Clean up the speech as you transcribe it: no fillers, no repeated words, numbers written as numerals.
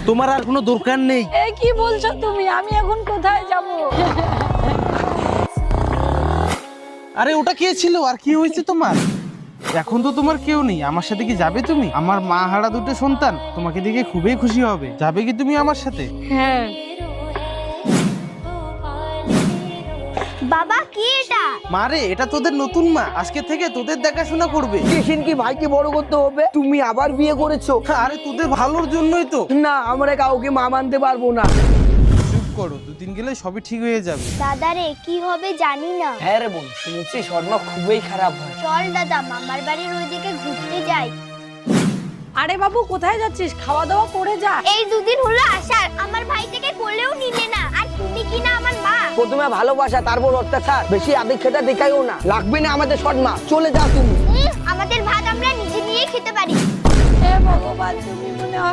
তোমার আর কোনো দরকার নেই। এ কি বলছো তুমি? আমি এখন কোথায় যাব? আরে ওটা কে ছিল আর কি হয়েছে তোমার? এখন তো তোমার কেউ নেই, আমার সাথে কি যাবে তুমি? আমার মা হারা দুটো সন্তান তোমাকে দেখে খুবই খুশি হবে। যাবে কি তুমি আমার সাথে? হ্যাঁ। বাবা কি এটা? মারে, এটা তোদের নতুন মা, আজকে থেকে তোদের দেখাশোনা করবে। কিসিন কি ভাইকে বড় করতে হবে? তুমি আবার বিয়ে করেছো? আরে তোদের ভালোর জন্যই তো। না, আমরা কাউকে মা মানতে পারবো না। চুপ করো, দুদিন গেলে সবই ঠিক হয়ে যাবে। দাদা রে কি হবে জানি না। হ্যাঁ রে বোন, শুনছি শর্মা খুবই খারাপ হয়। চল দাদা মামার বাড়ির ওইদিকে ঘুরতে যাই। আরে বাবু কোথায় যাচ্ছিস? খাওয়া দাওয়া করে যা। এই দুদিন হলো আসার, আমার ভাইটাকে কোলেও নিলে না। আর তুমি কি না আমার মা? প্রথমে ভালোবাসা, তারপর অত্যাচার। বেশি আবেগ খেতে দেখাইও না। লাগবে না আমাদের শর্মা, চলে যাও তুমি। আমাদের ভাত আমরা নিজে নিয়েই খেতে পারি। হে ভগবান, তুমি মনে হয়